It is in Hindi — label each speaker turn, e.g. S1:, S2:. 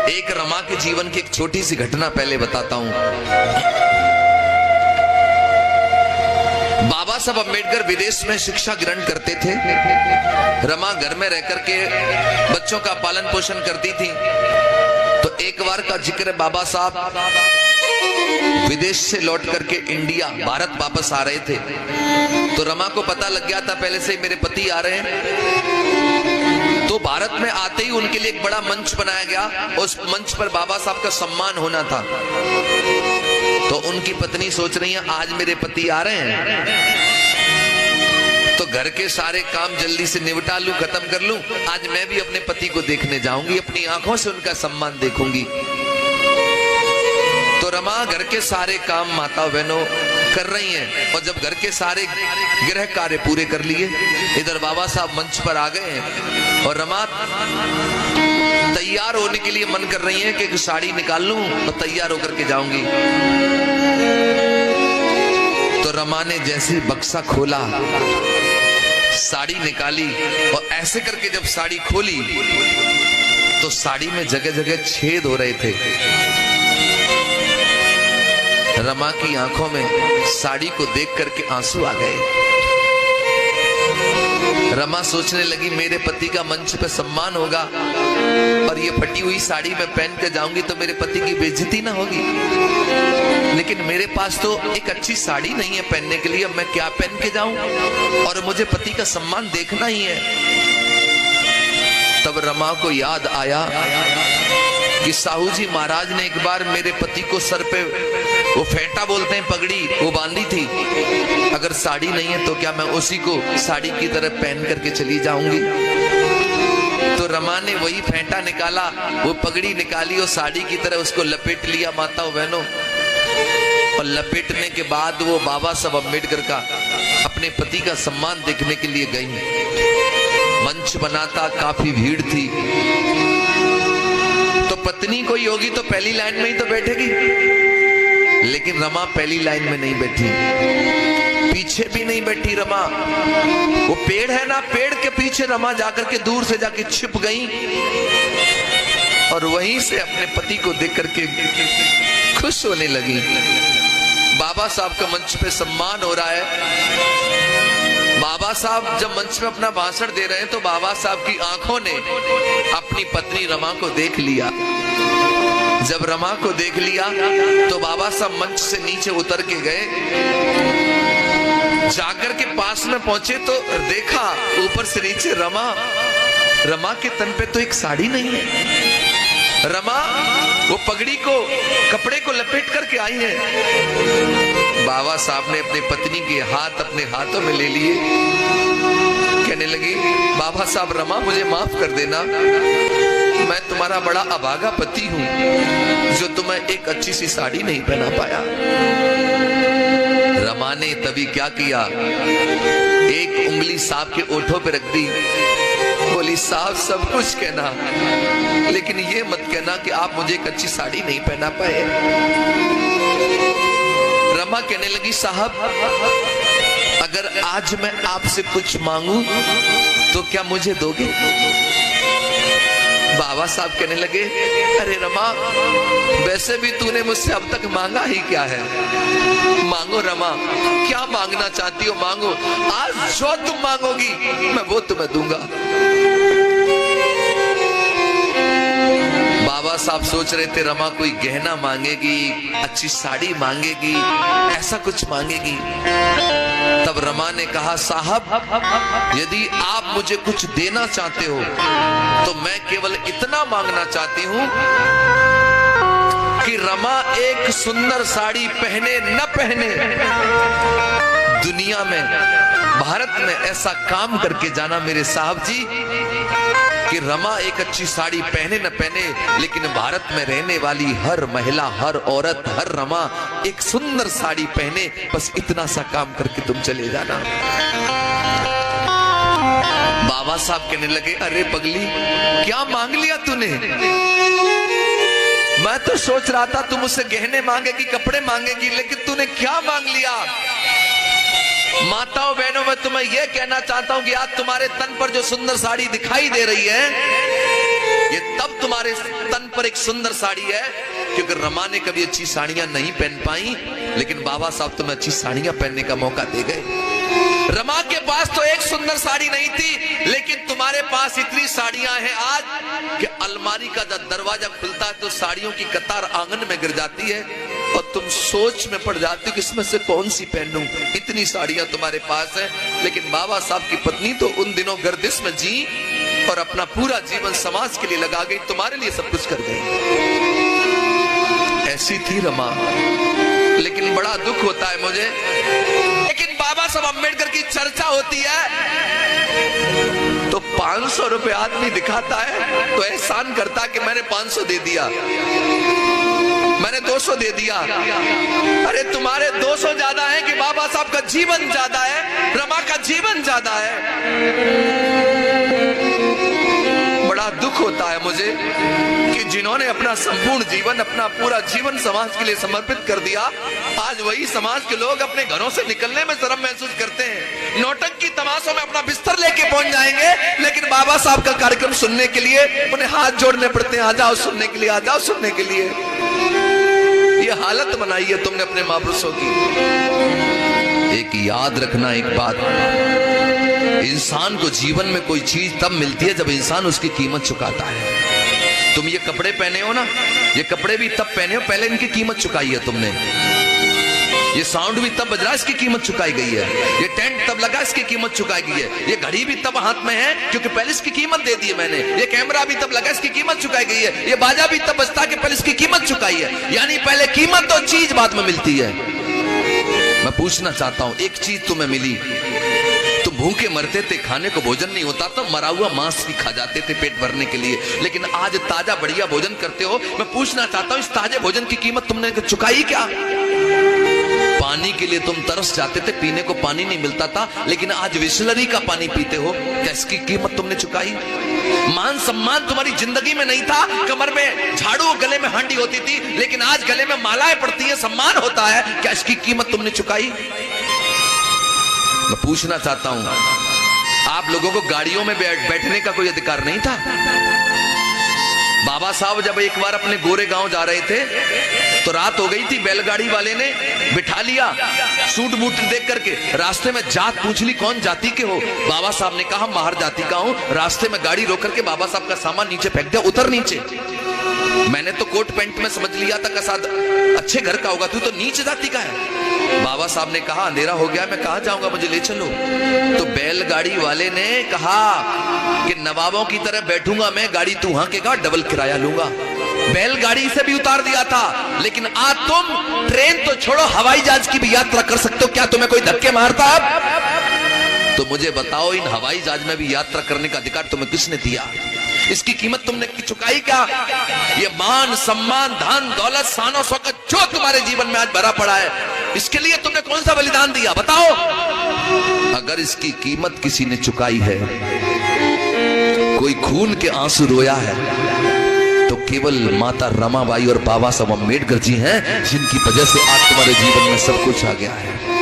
S1: एक रमा के जीवन की एक छोटी सी घटना पहले बताता हूं। बाबा साहब अम्बेडकर विदेश में शिक्षा ग्रहण करते थे। रमा घर में रह करके बच्चों का पालन पोषण करती थी। तो एक बार का जिक्र, बाबा साहब विदेश से लौट करके इंडिया भारत वापस आ रहे थे। तो रमा को पता लग गया था पहले से मेरे पति आ रहे हैं। तो भारत में आते ही उनके लिए एक बड़ा मंच बनाया गया। उस मंच पर बाबा साहब का सम्मान होना था। तो उनकी पत्नी सोच रही है आज मेरे पति आ रहे हैं तो घर के सारे काम जल्दी से निपटा लूं, खत्म कर लूं। आज मैं भी अपने पति को देखने जाऊंगी, अपनी आंखों से उनका सम्मान देखूंगी। तो रमा घर के सारे काम माता बहनों कर रही हैं। और जब घर के सारे गृह कार्य पूरे कर लिए, इधर बाबा साहब मंच पर आ गए हैं और रमा तैयार होने के लिए मन कर रही है कि एक साड़ी निकाल लूं और तैयार होकर के जाऊंगी। तो रमा ने जैसे बक्सा खोला, साड़ी निकाली और ऐसे करके जब साड़ी खोली तो साड़ी में जगह जगह छेद हो रहे थे। रमा की आंखों में साड़ी को देख करके आंसू आ गए। रमा सोचने लगी मेरे पति का मंच पे सम्मान होगा और ये फटी हुई साड़ी में पहन के जाऊंगी तो मेरे पति की बेइज्जती ना होगी। लेकिन मेरे पास तो एक अच्छी साड़ी नहीं है पहनने के लिए, अब मैं क्या पहन के जाऊं? और मुझे पति का सम्मान देखना ही है। तब रमा को याद आया कि साहू जी महाराज ने एक बार मेरे पति को सर पे वो फेंटा बोलते हैं पगड़ी, वो बांधी थी। अगर साड़ी नहीं है तो क्या मैं उसी को साड़ी की तरह पहन करके चली जाऊंगी? तो रमा ने वही फेंटा निकाला, वो पगड़ी निकाली और साड़ी की तरह उसको लपेट लिया माताओं बहनों। और लपेटने के बाद वो बाबा साहब अम्बेडकर का अपने पति का सम्मान देखने के लिए गई। मंच बना था, काफी भीड़ थी। तो पत्नी कोई होगी तो पहली लाइन में ही तो बैठेगी, लेकिन रमा पहली लाइन में नहीं बैठी, पीछे भी नहीं बैठी रमा। वो पेड़ है ना, पेड़ के पीछे रमा जाकर के दूर से जाके छिप गई और वहीं से अपने पति को देख करके खुश होने लगी। बाबा साहब का मंच पे सम्मान हो रहा है। बाबा साहब जब मंच पे अपना भाषण दे रहे हैं तो बाबा साहब की आंखों ने अपनी पत्नी रमा को देख लिया। जब रमा को देख लिया तो बाबा साहब मंच से नीचे उतर के गए, जाकर के पास में पहुंचे तो देखा ऊपर से नीचे रमा के तन पे तो एक साड़ी नहीं है। रमा वो पगड़ी को, कपड़े को लपेट करके आई है। बाबा साहब ने अपनी पत्नी के हाथ अपने हाथों में ले लिए, कहने लगी बाबा साहब रमा मुझे माफ कर देना, मैं तुम्हारा बड़ा अभागा पति हूं जो तुम्हें एक अच्छी सी साड़ी नहीं पहना पाया। रमा ने तभी क्या किया, एक उंगली साहब के ओठों पे रख दी, बोली साहब सब कुछ कहना लेकिन ये मत कहना कि आप मुझे एक अच्छी साड़ी नहीं पहना पाए। रमा कहने लगी साहब अगर आज मैं आपसे कुछ मांगू तो क्या मुझे दोगे? बाबा साहब कहने लगे अरे रमा वैसे भी तूने मुझसे अब तक मांगा ही क्या है, मांगो रमा, क्या मांगना चाहती हो मांगो, आज जो तुम मांगोगी मैं वो तुम्हें दूंगा। बाबा साहब सोच रहे थे रमा कोई गहना मांगेगी, अच्छी साड़ी मांगेगी, ऐसा कुछ मांगेगी। तब रमा ने कहा साहब यदि आप मुझे कुछ देना चाहते हो तो मैं केवल इतना मांगना चाहती हूं कि रमा एक सुंदर साड़ी पहने न पहने, दुनिया में भारत में ऐसा काम करके जाना मेरे साहब जी कि रमा एक अच्छी साड़ी पहने न पहने, लेकिन भारत में रहने वाली हर महिला, हर औरत, हर रमा एक सुंदर साड़ी पहने, बस इतना सा काम करके तुम चले जाना। बाबा साहब कहने लगे अरे पगली क्या मांग लिया तूने? मैं तो सोच रहा था तुम मुझसे गहने मांगेगी, कपड़े मांगेगी, लेकिन तूने क्या मांग लिया? माताओं बहनों मैं तुम्हें यह कहना चाहता हूं कि आज तुम्हारे तन पर जो सुंदर साड़ी दिखाई दे रही है ये तब तुम्हारे तन पर एक सुंदर साड़ी है, क्योंकि रमा ने कभी अच्छी साड़ियां नहीं पहन पाई, लेकिन बाबा साहब तुम्हें अच्छी साड़ियां पहनने का मौका दे गए। रमा के पास तो एक सुंदर साड़ी नहीं थी, लेकिन तुम्हारे पास इतनी साड़ियां हैं आज कि अलमारी का जब दरवाजा खुलता है तो साड़ियों की कतार आंगन में गिर जाती है और तुम सोच में पड़ जाती हो कि इसमें से कौन सी पहनूं। इतनी साड़ियां तुम्हारे पास है। लेकिन बाबा साहब की पत्नी तो उन दिनों गर्दिश में जी और अपना पूरा जीवन समाज के लिए लगा गई, तुम्हारे लिए सब कुछ कर गई। ऐसी थी रमा। लेकिन बड़ा दुख होता है मुझे, लेकिन बाबा साहब अम्बेडकर की चर्चा होती है तो 500 रुपए आदमी दिखाता है तो एहसान करता कि मैंने 500 दे दिया, मैंने 200 दे दिया। अरे तुम्हारे 200 ज्यादा है कि बाबा साहब का जीवन ज्यादा है, रमा का जीवन ज्यादा है। बड़ा दुख होता है मुझे कि जिन्होंने अपना संपूर्ण जीवन, अपना पूरा जीवन समाज के लिए समर्पित कर दिया, आज वही समाज के लोग अपने घरों से निकलने में शर्म महसूस करते हैं। नौटंकी तमाशों में अपना बिस्तर लेके पहुंच जाएंगे, लेकिन बाबा साहब का कार्यक्रम सुनने के लिए उन्हें हाथ जोड़ने पड़ते हैं, आ जाओ सुनने के लिए, आ जाओ सुनने के लिए। ये हालत बनाई है तुमने अपने महापुरुषों की। एक याद रखना एक बात, इंसान को जीवन में कोई चीज तब मिलती है जब इंसान उसकी कीमत चुकाता है। तुम ये कपड़े पहने हो ना, ये कपड़े भी तब पहने हो, पहले इनकी कीमत चुकाई है तुमने। ये साउंड भी तब बज रहा है, इसकी कीमत चुकाई गई है। ये टेंट तब लगा, इसकी कीमत चुकाई गई है। ये घड़ी भी तब हाथ में है क्योंकि पहले इसकी कीमत दे दी है मैंने। ये कैमरा भी तब लगा, इसकी कीमत चुकाई गई है। ये बाजा भी तब बजता कि पहले इसकी कीमत चुकाई है। यानी पहले कीमत तो चीज बाद में मिलती है। मैं पूछना चाहता हूं, एक चीज तुम्हें मिली, तुम भूखे मरते थे, खाने को भोजन नहीं होता तो मरा हुआ मांस भी खा जाते थे पेट भरने के लिए, लेकिन आज ताजा बढ़िया भोजन करते हो। मैं पूछना चाहता हूं, इस ताजे भोजन की कीमत तुमने चुकाई क्या? पानी के लिए तुम तरस जाते थे, पीने को पानी नहीं मिलता था, लेकिन आज बिसलरी का पानी पीते हो, क्या इसकी कीमत तुमने चुकाई? मान सम्मान तुम्हारी जिंदगी में नहीं था, कमर में झाड़ू, गले में हांडी होती थी, लेकिन आज गले में मालाएं पड़ती है, सम्मान होता है, क्या इसकी कीमत तुमने चुकाई? मैं पूछना चाहता हूं, आप लोगों को गाड़ियों में बैठने का कोई अधिकार नहीं था? बाबा साहब जब एक बार अपने गोरे गांव जा रहे थे तो रात हो गई थी, बैलगाड़ी वाले ने बिठा लिया, सूट बूट देख करके रास्ते में जात पूछ ली, कौन जाति के हो? बाबा साहब ने कहा माहर जाति का हूं। रास्ते में गाड़ी रोक करके बाबा साहब का सामान नीचे फेंक दिया, उतर नीचे। मैंने तो कोट पैंट में समझ लिया था कसाद अच्छे घर का होगा, तू तो नीच जाति का है। बाबा साहब ने कहा अंधेरा हो गया, मैं कहां जाऊंगा, मुझे ले चलो। तो बैलगाड़ी वाले ने कहा कि नवाबों की तरह बैठूंगा मैं, गाड़ी तू हांकेगा, डबल किराया लूंगा। बैलगाड़ी से भी उतार दिया था, लेकिन आज तुम ट्रेन तो छोड़ो, हवाई जहाज की भी यात्रा कर सकते हो। क्या तुम्हें कोई धक्के मारता अब? तो मुझे बताओ, इन हवाई जहाज में भी यात्रा करने का अधिकार तुम्हें किसने दिया? इसकी कीमत तुमने चुकाई क्या? ये मान सम्मान, धन दौलत, शान शौकत जो तुम्हारे जीवन में आज भरा पड़ा है, इसके लिए तुमने कौन सा बलिदान दिया बताओ? अगर इसकी कीमत किसी ने चुकाई है, कोई खून के आंसू रोया है, तो केवल माता रमाबाई और बाबा साहब अम्बेडकर जी हैं, जिनकी वजह से आज तुम्हारे जीवन में सब कुछ आ गया है।